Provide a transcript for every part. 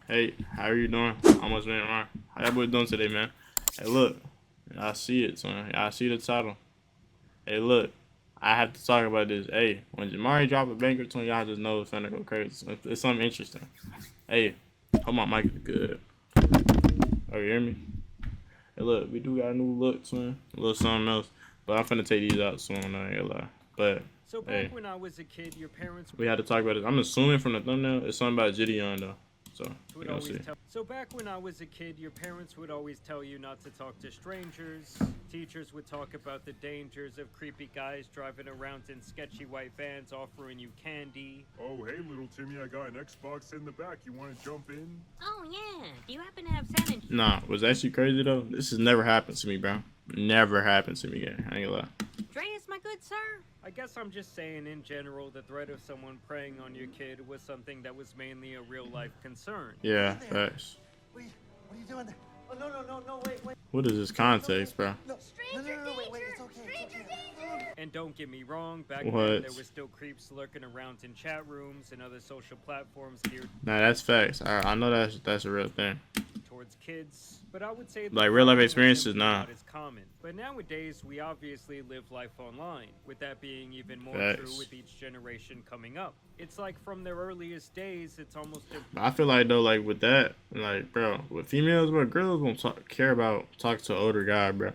Hey, how are you doing? Almost made it wrong. How y'all boys doing today, man? Hey, look, I see it, son. I see the title. Hey, look, I have to talk about this. Hey, when Jamari drop a banger to y'all, just know it's finna go crazy. It's something interesting. Hey, hope my mic is good. Oh, you hear me? Hey, look, we do got a new look, son. A little something else. But I'm finna take these out soon, I ain't gonna lie. But, So back hey, when I was a kid, your parents we had to talk about this. I'm assuming from the thumbnail, it's something about Gideon, though. So, we would gonna always see. tell. So back when I was a kid, your parents would always tell you not to talk to strangers. Teachers would talk about the dangers of creepy guys driving around in sketchy white vans offering you candy. Oh, hey, little Timmy, I got an Xbox in the back. You want to jump in? Oh yeah. Do you happen to have San and Nah, what's actually crazy though? This has never happened to me, bro. Never happened to me, gang. I ain't gonna lie. Andreas, my good sir? I guess I'm just saying in general, the threat of someone preying on your kid was something that was mainly a real life concern. Yeah, facts. Wait, what are you doing there? Oh, no, wait. What is this context, bro? No, wait, it's okay. And don't get me wrong, back What? then there were still creeps lurking around in chat rooms and other social platforms geared Nah, that's facts. I know that's a real thing. towards kids, but I would say Like, real life problem was experiences, simply nah. not as common. But nowadays, we obviously live life online, with that being even more Facts. true with each generation coming up. It's like from their earliest days, it's almost I feel like though, like with that, like bro, with females, bro, girls won't care about talking to an older guy, bro.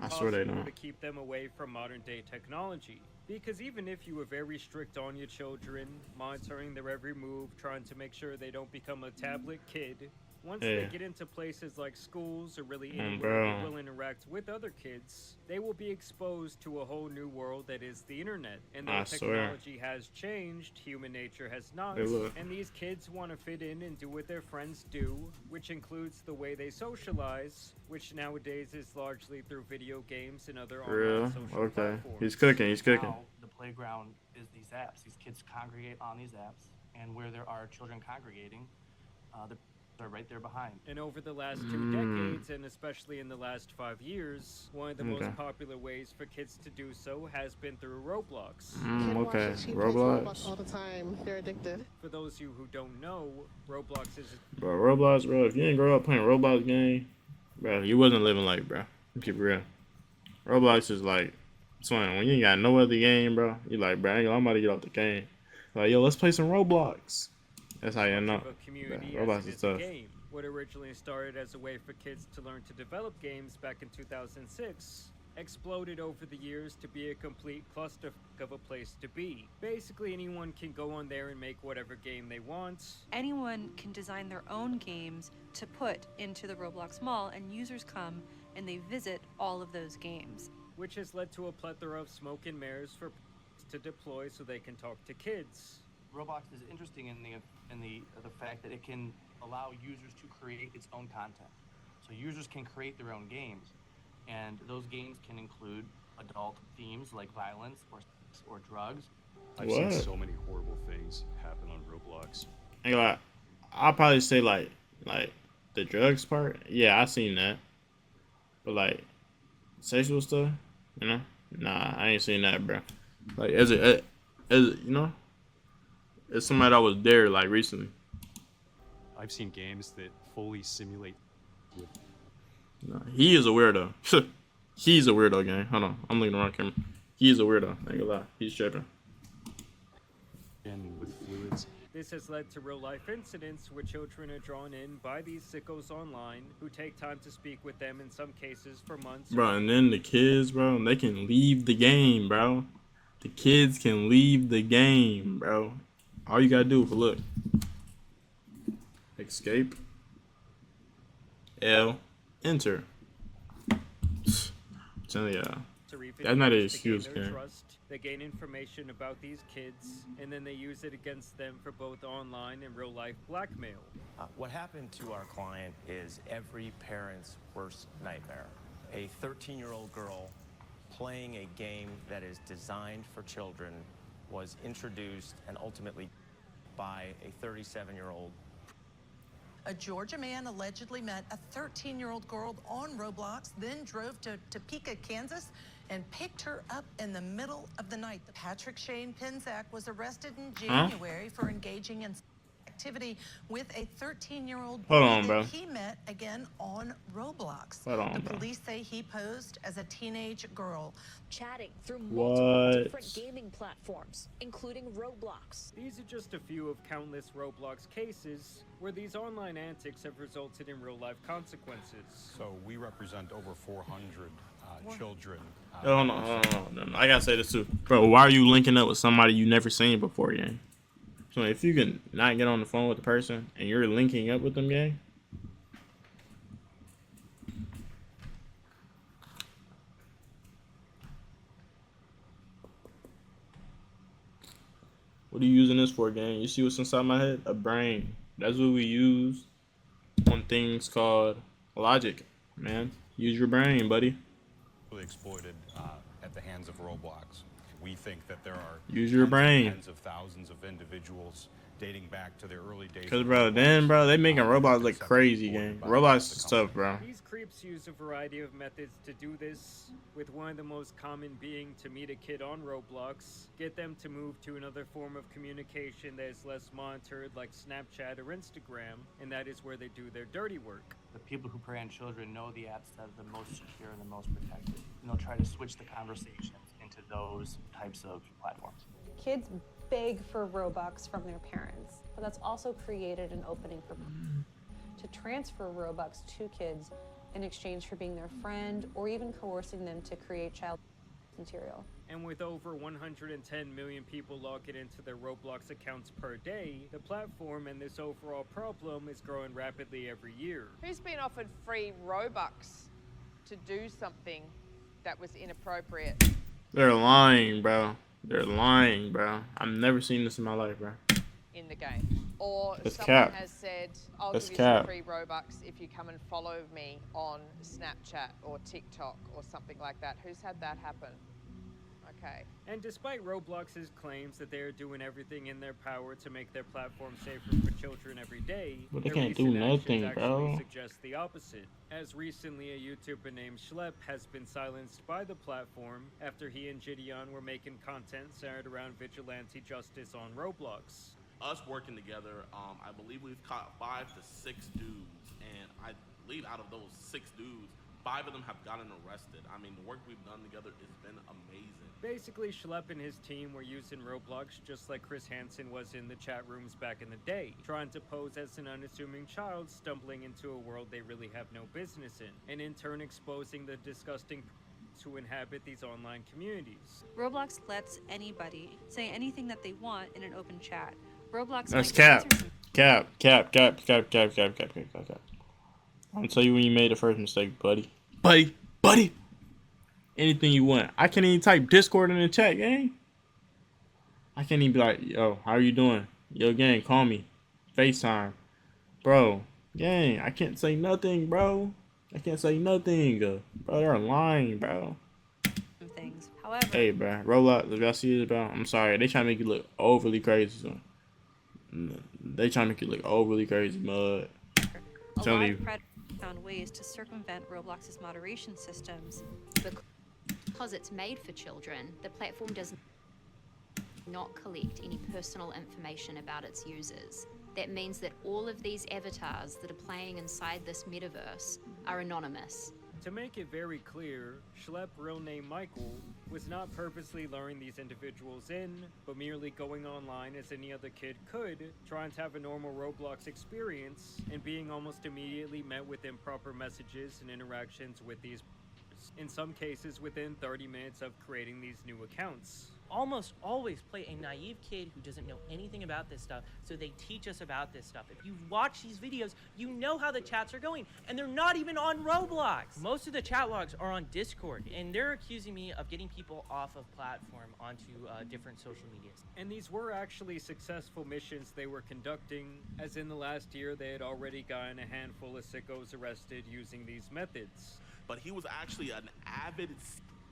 I swear they impossible don't. to keep them away from modern day technology. Because even if you were very strict on your children, monitoring their every move, trying to make sure they don't become a tablet kid, once Yeah. they get into places like schools or really Mm, anywhere bro. they will interact with other kids, they will be exposed to a whole new world that is the internet. And though I swear. technology has changed, human nature has not. Hey, look. And these kids want to fit in and do what their friends do, which includes the way they socialize, which nowadays is largely through video games and other Real? online social Okay. platforms. He's cooking. He's cooking. Now, the playground is these apps. These kids congregate on these apps, and where there are children congregating, they're right there behind. And over the last 2 decades, and especially in the last 5 years, one of the Okay. most popular ways for kids to do so has been through Roblox. Mm, okay. She plays Roblox Roblox. all the time. They're addicted. For those of you who don't know, Roblox is Bro, Roblox, bro. If you didn't grow up playing Roblox game, bro, you wasn't living life, bro. Keep it real. Roblox is like, son, when you ain't got no other game, bro, you like, bro, I'm about to get off the game. Like, yo, let's play some Roblox. That's how you know. of a community Bro, Roblox as it is is a tough. game. What originally started as a way for kids to learn to develop games back in 2006 exploded over the years to be a complete cluster of a place to be. Basically, anyone can go on there and make whatever game they want. Anyone can design their own games to put into the Roblox mall, and users come and they visit all of those games. Which has led to a plethora of smoke and mirrors for to deploy so they can talk to kids. Roblox is interesting in the fact that it can allow users to create its own content. So users can create their own games, and those games can include adult themes like violence or drugs. I've What? seen so many horrible things happen on Roblox. Ain't gonna lie, I'll probably say like the drugs part. Yeah, I seen that. But like sexual stuff, you know? Nah, I ain't seen that, bro. Like as you know, as somebody that was there like recently. I've seen games that fully simulate with Nah, he is a weirdo. He's a weirdo, gang. Hold on, I'm looking around camera. He's a weirdo. I ain't gonna lie, he's tripping. and with fluids. This has led to real life incidents where children are drawn in by these sickos online who take time to speak with them in some cases for months. Bro, and then the kids, bro, they can leave the game, bro. The kids can leave the game, bro. All you gotta do, look. Escape. L. Enter. Tell ya. To reap That's not an to gain excuse, their gang. trust. They gain information about these kids, and then they use it against them for both online and real life blackmail. What happened to our client is every parent's worst nightmare. A 13-year-old girl playing a game that is designed for children was introduced and ultimately by a 37-year-old. A Georgia man allegedly met a 13-year-old girl on Roblox, then drove to Topeka, Kansas, and picked her up in the middle of the night. Patrick Shane Penzak was arrested in January for engaging in activity with a 13-year-old Hold boy on, that bro. he met again on Roblox. Hold on, The bro. police say he posed as a teenage girl. Chatting through multiple What? different gaming platforms, including Roblox. These are just a few of countless Roblox cases where these online antics have resulted in real-life consequences. So we represent over 400 children. Hold on. I gotta say this too, bro. Why are you linking up with somebody you never seen before, gang? So if you can not get on the phone with the person and you're linking up with them, gang. What are you using this for, gang? You see what's inside my head? A brain. That's what we use on things called logic, man. Use your brain, buddy. Really exploited at the hands of Roblox. We think that there are Use your brain. tens of thousands of individuals dating back to their early days. Cause bro, they making Roblox like crazy, gang. Roblox is tough, bro. These creeps use a variety of methods to do this, with one of the most common being to meet a kid on Roblox, get them to move to another form of communication that is less monitored like Snapchat or Instagram, and that is where they do their dirty work. The people who prey on children know the apps that are the most secure and the most protected. And they'll try to switch the conversations into those types of platforms. Kids beg for Robux from their parents, but that's also created an opening for to transfer Robux to kids in exchange for being their friend or even coercing them to create child material. And with over 110 million people logging into their Roblox accounts per day, the platform and this overall problem is growing rapidly every year. Who's been offered free Robux to do something that was inappropriate? They're lying, bro. They're lying, bro. I've never seen this in my life, bro. In the game. Or That's someone cap. has said, I'll That's give you cap. some free Robux if you come and follow me on Snapchat or TikTok or something like that. Who's had that happen? Okay. And despite Roblox's claims that they are doing everything in their power to make their platform safer for children every day, But they their can't do recent actions nothing, actually bro. suggest the opposite. As recently, a YouTuber named Schlep has been silenced by the platform after he and Gideon were making content centered around vigilante justice on Roblox. Us working together, I believe we've caught 5 to 6 dudes, and I believe out of those 6 dudes, 5 of them have gotten arrested. I mean, the work we've done together has been amazing. Basically, Schlep and his team were using Roblox just like Chris Hansen was in the chat rooms back in the day, trying to pose as an unassuming child stumbling into a world they really have no business in, and in turn exposing the disgusting who inhabit these online communities. Roblox lets anybody say anything that they want in an open chat. Roblox That's might cap. censor some- Cap. I'll tell you when you made the first mistake, buddy. Buddy. Anything you want. I can't even type Discord in the chat, gang. I can't even be like, yo, how are you doing? Yo, gang, call me. FaceTime. Bro, gang, I can't say nothing, bro. I can't say nothing. Bro, they're lying, bro. things. However, Hey, bro, Roblox, if y'all see this, bro, I'm sorry. They trying to make you look overly crazy. So. They trying to make you look overly crazy, mud. a Tell lot me. of Preds found ways to circumvent Roblox's moderation systems. Because it's made for children, the platform does not collect any personal information about its users. That means that all of these avatars that are playing inside this metaverse are anonymous. To make it very clear, Schlep, real name Michael, was not purposely luring these individuals in, but merely going online as any other kid could, trying to have a normal Roblox experience, and being almost immediately met with improper messages and interactions with these, in some cases within 30 minutes of creating these new accounts. Almost always play a naive kid who doesn't know anything about this stuff, so they teach us about this stuff. If you watch these videos, you know how the chats are going, and they're not even on Roblox. Most of the chat logs are on Discord, and they're accusing me of getting people off of platform onto different social medias. And these were actually successful missions they were conducting, as in the last year they had already gotten a handful of sickos arrested using these methods. But he was actually an avid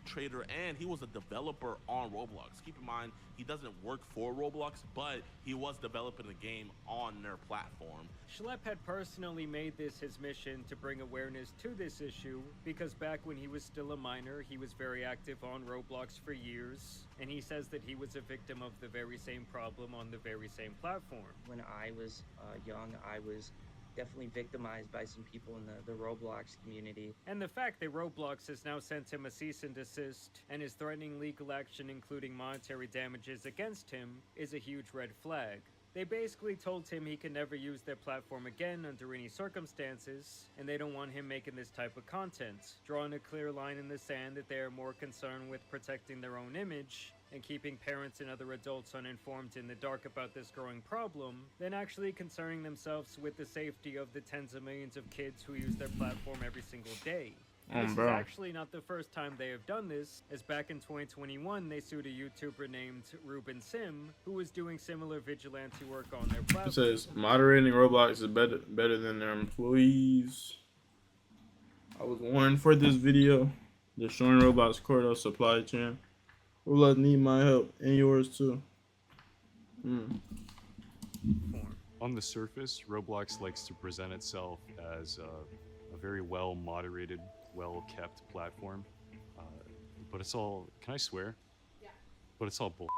trader, and he was a developer on Roblox. Keep in mind, he doesn't work for Roblox, but he was developing the game on their platform. Schlepp had personally made this his mission to bring awareness to this issue because back when he was still a minor, he was very active on Roblox for years, and he says that he was a victim of the very same problem on the very same platform. When I was young, I was definitely victimized by some people in the Roblox community. And the fact that Roblox has now sent him a cease and desist and is threatening legal action including monetary damages against him is a huge red flag. They basically told him he can never use their platform again under any circumstances, and they don't want him making this type of content, drawing a clear line in the sand that they are more concerned with protecting their own image and keeping parents and other adults uninformed in the dark about this growing problem than actually concerning themselves with the safety of the tens of millions of kids who use their platform every single day. This is actually not the first time they have done this, as back in 2021 they sued a YouTuber named Ruben Sim, who was doing similar vigilante work on their platform. It says, moderating Roblox is better than their employees. I was warned for this video. Destroying Roblox Corridor supply chain. Roblox need my help, and yours too. On the surface, Roblox likes to present itself as a very well-moderated, well-kept platform. But it's all, can I swear? Yeah. But it's all bull.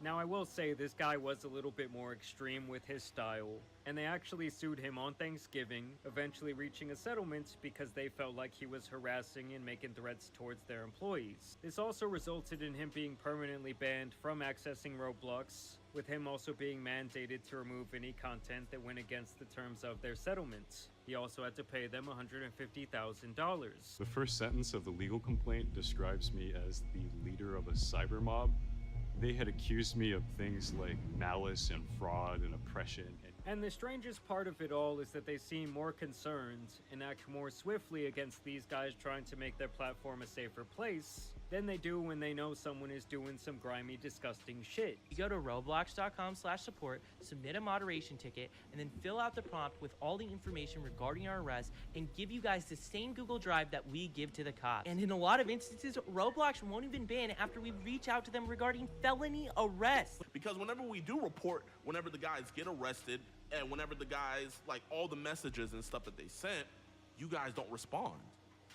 Now I will say this guy was a little bit more extreme with his style, and they actually sued him on Thanksgiving, eventually reaching a settlement because they felt like he was harassing and making threats towards their employees. This also resulted in him being permanently banned from accessing Roblox, with him also being mandated to remove any content that went against the terms of their settlement. He also had to pay them $150,000. The first sentence of the legal complaint describes me as the leader of a cyber mob. They had accused me of things like malice and fraud and oppression. And the strangest part of it all is that they seem more concerned and act more swiftly against these guys trying to make their platform a safer place than they do when they know someone is doing some grimy, disgusting shit. You go to roblox.com/support, submit a moderation ticket, and then fill out the prompt with all the information regarding our arrest and give you guys the same Google Drive that we give to the cops. And in a lot of instances, Roblox won't even ban after we reach out to them regarding felony arrest. Because whenever we do report, whenever the guys get arrested, and whenever the guys, like all the messages and stuff that they sent, you guys don't respond.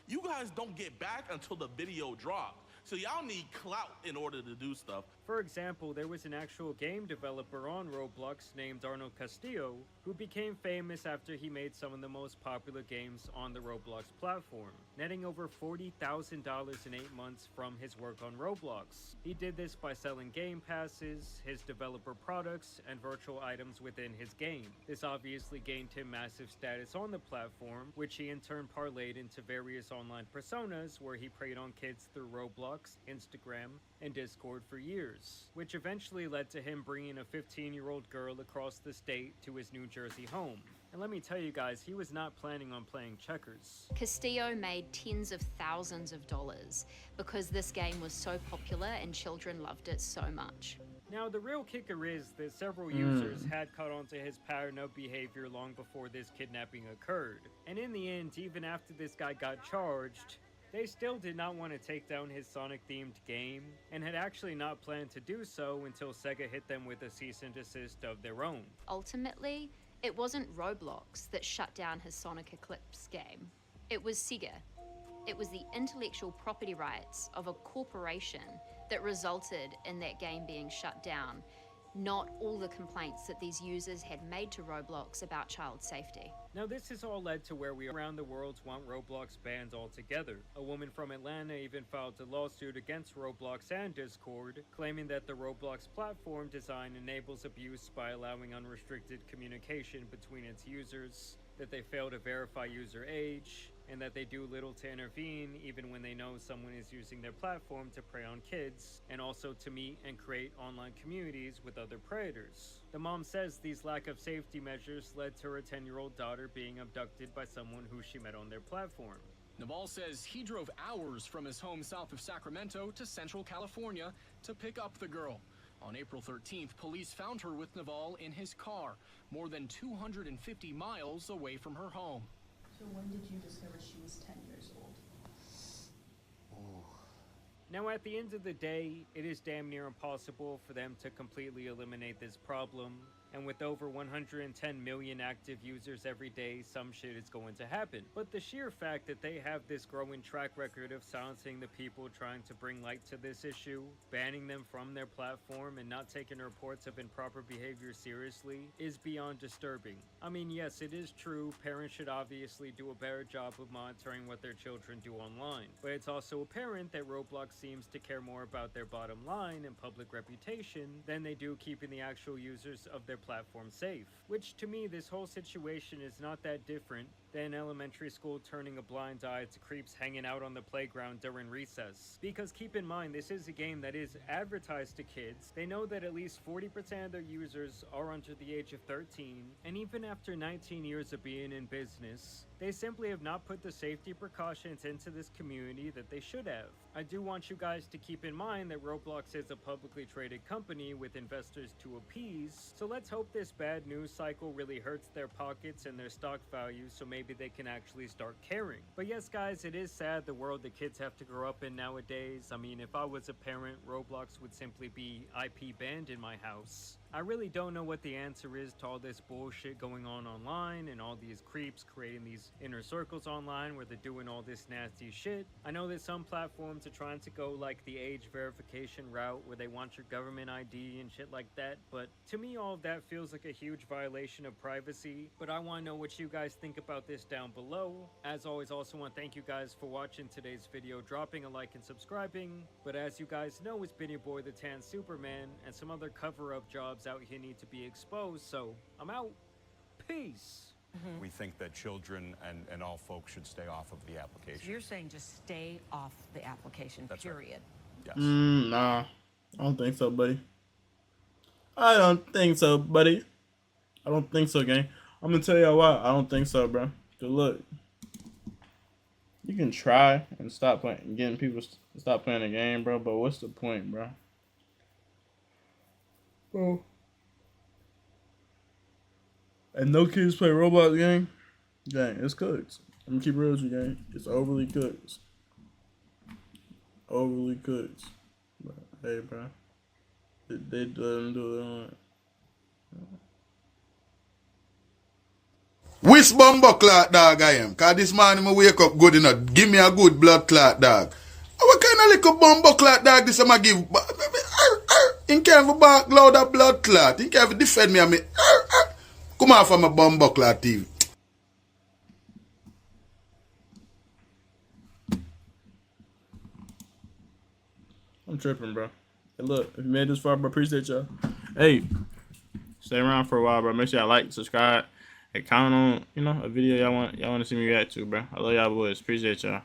You guys don't get back until the video dropped. So y'all need clout in order to do stuff. For example, there was an actual game developer on Roblox named Arnold Castillo who became famous after he made some of the most popular games on the Roblox platform, netting over $40,000 in 8 months from his work on Roblox. He did this by selling game passes, his developer products, and virtual items within his game. This obviously gained him massive status on the platform, which he in turn parlayed into various online personas where he preyed on kids through Roblox, Instagram, and Discord for years, which eventually led to him bringing a 15-year-old girl across the state to his New Jersey home. And let me tell you guys, he was not planning on playing checkers. Castillo made tens of thousands of dollars because this game was so popular and children loved it so much. Now, the real kicker is that several users had caught on to his pattern of behavior long before this kidnapping occurred. And in the end, even after this guy got charged, they still did not want to take down his Sonic-themed game, and had actually not planned to do so until Sega hit them with a cease and desist of their own. Ultimately, it wasn't Roblox that shut down his Sonic Eclipse game. It was Sega. It was the intellectual property rights of a corporation that resulted in that game being shut down, not all the complaints that these users had made to Roblox about child safety. Now this has all led to where we around the world want Roblox banned altogether. A woman from Atlanta even filed a lawsuit against Roblox and Discord, claiming that the Roblox platform design enables abuse by allowing unrestricted communication between its users, that they fail to verify user age, and that they do little to intervene even when they know someone is using their platform to prey on kids, and also to meet and create online communities with other predators. The mom says these lack of safety measures led to her 10-year-old daughter being abducted by someone who she met on their platform. Naval says he drove hours from his home south of Sacramento to Central California to pick up the girl. On April 13th, police found her with Naval in his car, more than 250 miles away from her home. So when did you discover she was 10 years old? Now, at the end of the day, it is damn near impossible for them to completely eliminate this problem, and with over 110 million active users every day, some shit is going to happen. But the sheer fact that they have this growing track record of silencing the people trying to bring light to this issue, banning them from their platform, and not taking reports of improper behavior seriously is beyond disturbing. I mean, yes, it is true, parents should obviously do a better job of monitoring what their children do online, but it's also apparent that Roblox seems to care more about their bottom line and public reputation than they do keeping the actual users of their platform safe. Which, to me, this whole situation is not that different than elementary school turning a blind eye to creeps hanging out on the playground during recess. Because keep in mind, this is a game that is advertised to kids. They know that at least 40% of their users are under the age of 13, and even after 19 years of being in business, they simply have not put the safety precautions into this community that they should have. I do want you guys to keep in mind that Roblox is a publicly traded company with investors to appease, so let's hope this bad news cycle really hurts their pockets and their stock value so maybe they can actually start caring. But yes guys, it is sad the world the kids have to grow up in nowadays. I mean, if I was a parent, Roblox would simply be IP banned in my house. I really don't know what the answer is to all this bullshit going on online and all these creeps creating these inner circles online where they're doing all this nasty shit. I know that some platforms are trying to go like the age verification route where they want your government ID and shit like that, but to me all of that feels like a huge violation of privacy. But I want to know what you guys think about this down below. As always, also want to thank you guys for watching today's video, dropping a like and subscribing. But as you guys know, it's been your boy the Tan Superman, and some other cover-up jobs out here need to be exposed, so I'm out. Peace. We think that children and all folks should stay off of the application. So you're saying just stay off the application, That's period. Right. Yes. Nah. I don't think so, buddy. I don't think so, buddy. I don't think so, gang. I'm gonna tell y'all why. I don't think so, bro. Cause look, you can try and stop playing, getting people to stop playing the game, bro. But what's the point, bro? Bro. And no kids play Roblox game. Gang, it's cooked. I'm gonna keep it real with you, gang. It's overly cooked. Overly cooked. But, hey, bro. They do it. Which bumbo clot dog I am? Cause this morning I wake up good enough. Give me a good blood clot dog. What kind of little bumbo clot dog this I'ma give? He can't even bark loud a blood clot. He can't even defend me. Come off from a bumbo clot TV. I'm tripping, bro. Hey, look, if you made this far, bro, appreciate y'all. Hey, stay around for a while, bro. Make sure y'all like, subscribe, and comment on, a video y'all want to see me react to, bro. I love y'all boys. Appreciate y'all.